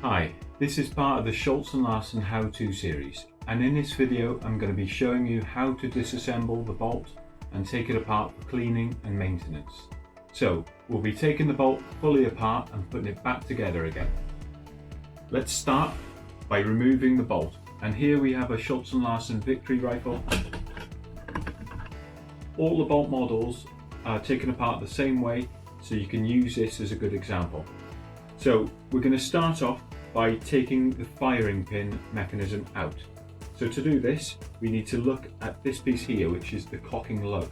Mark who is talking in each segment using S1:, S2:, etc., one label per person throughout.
S1: Hi, this is part of the Schultz Larsen how-to series, and in this video I'm going to be showing you how to disassemble the bolt and take it apart for cleaning and maintenance. So we'll be taking the bolt fully apart and putting it back together again. Let's start by removing the bolt, and here we have a Schultz Larsen Victory rifle. All the bolt models are taken apart the same way, so you can use this as a good example. So we're going to start off by taking the firing pin mechanism out. So to do this, we need to look at this piece here, which is the cocking lug.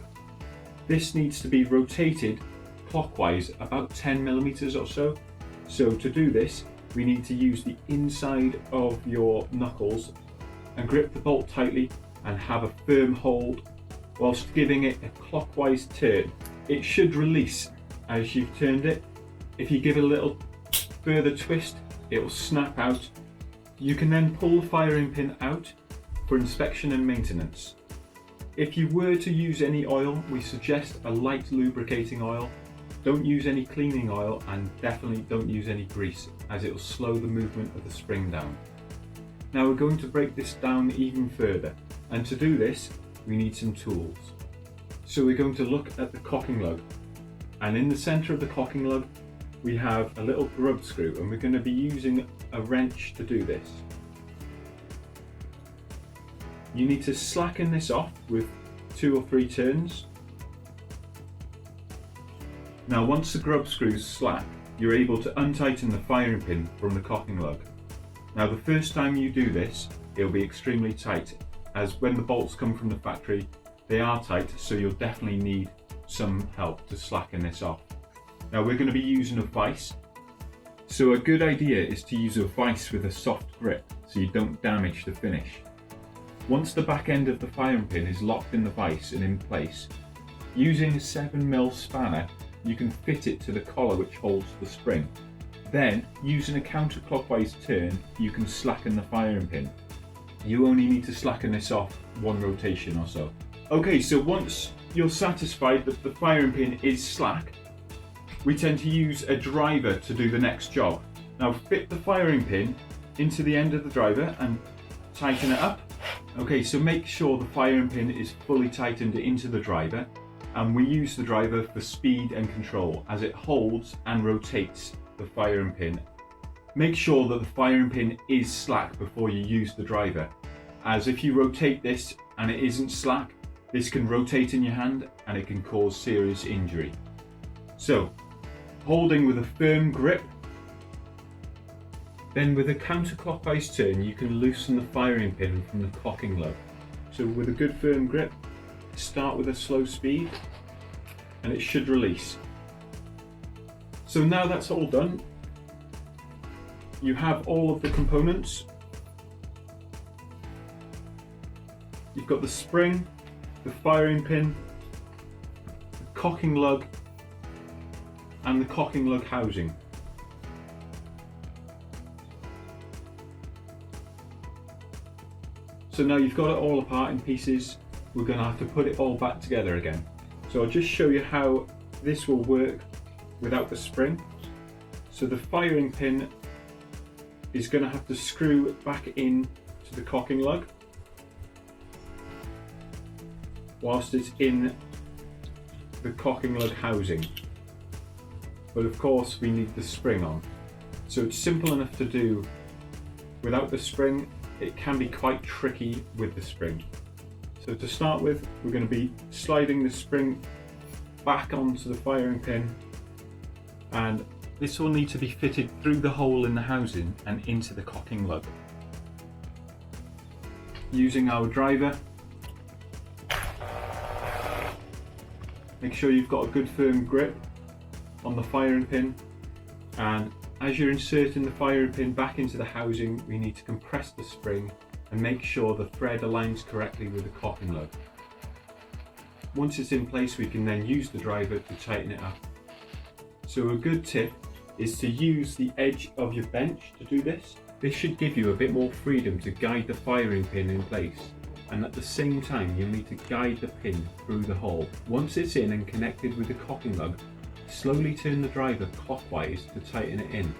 S1: This needs to be rotated clockwise about 10 millimeters or so. So to do this, we need to use the inside of your knuckles and grip the bolt tightly and have a firm hold whilst giving it a clockwise turn. It should release as you've turned it. If you give it a little further twist, it will snap out. You can then pull the firing pin out for inspection and maintenance. If you were to use any oil, we suggest a light lubricating oil. Don't use any cleaning oil, and definitely don't use any grease, as it will slow the movement of the spring down. Now we're going to break this down even further, and to do this we need some tools. So we're going to look at the cocking lug, and in the centre of the cocking lug we have a little grub screw, and we're going to be using a wrench to do this. You need to slacken this off with 2 or 3 turns. Now once the grub screw's slack, you're able to untighten the firing pin from the cocking lug. Now the first time you do this, it'll be extremely tight, as when the bolts come from the factory, they are tight, so you'll definitely need some help to slacken this off. Now we're going to be using a vise, so a good idea is to use a vise with a soft grip so you don't damage the finish. Once the back end of the firing pin is locked in the vise and in place, using a 7mm spanner you can fit it to the collar which holds the spring. Then, using a counterclockwise turn, you can slacken the firing pin. You only need to slacken this off 1 rotation or so. Okay, so once you're satisfied that the firing pin is slack, we tend to use a driver to do the next job. Now fit the firing pin into the end of the driver and tighten it up. Okay, so make sure the firing pin is fully tightened into the driver, and we use the driver for speed and control as it holds and rotates the firing pin. Make sure that the firing pin is slack before you use the driver, as if you rotate this and it isn't slack, this can rotate in your hand and it can cause serious injury. So, holding with a firm grip, then with a counterclockwise turn you can loosen the firing pin from the cocking lug. So with a good firm grip, start with a slow speed and it should release. So now that's all done, you have all of the components. You've got the spring, the firing pin, the cocking lug and the cocking lug housing. So now you've got it all apart in pieces, we're going to have to put it all back together again. So I'll just show you how this will work without the spring. So the firing pin is going to have to screw back in to the cocking lug whilst it's in the cocking lug housing. But of course we need the spring on. So it's simple enough to do without the spring. It can be quite tricky with the spring. So to start with, we're going to be sliding the spring back onto the firing pin, and this will need to be fitted through the hole in the housing and into the cocking lug. Using our driver, make sure you've got a good firm grip on the firing pin, and as you're inserting the firing pin back into the housing, we need to compress the spring and make sure the thread aligns correctly with the cocking lug. Once it's in place, we can then use the driver to tighten it up. So a good tip is to use the edge of your bench to do this. This should give you a bit more freedom to guide the firing pin in place, and at the same time you'll need to guide the pin through the hole. Once it's in and connected with the cocking lug, slowly turn the driver clockwise to tighten it in.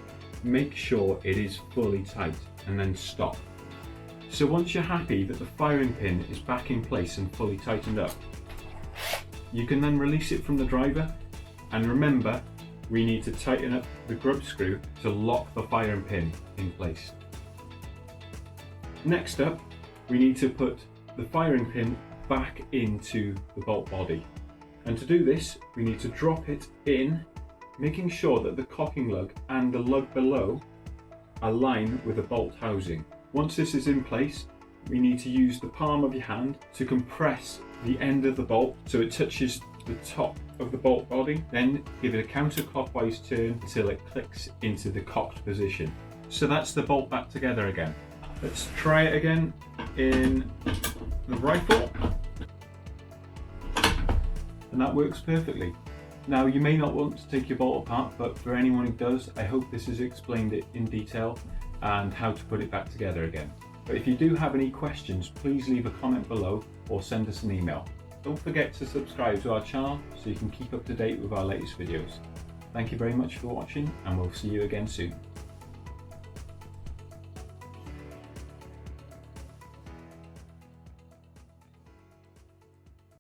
S1: make sure it is fully tight and then stop. So once you're happy that the firing pin is back in place and fully tightened up, you can then release it from the driver, and remember, we need to tighten up the grub screw to lock the firing pin in place. Next up, we need to put the firing pin back into the bolt body. And to do this, we need to drop it in, making sure that the cocking lug and the lug below align with the bolt housing. Once this is in place, we need to use the palm of your hand to compress the end of the bolt so it touches the top of the bolt body. Then give it a counterclockwise turn until it clicks into the cocked position. So that's the bolt back together again. Let's try it again in the rifle. And that works perfectly. Now, you may not want to take your bolt apart, but for anyone who does, I hope this has explained it in detail and how to put it back together again. But if you do have any questions, please leave a comment below or send us an email. Don't forget to subscribe to our channel so you can keep up to date with our latest videos. Thank you very much for watching, and we'll see you again soon.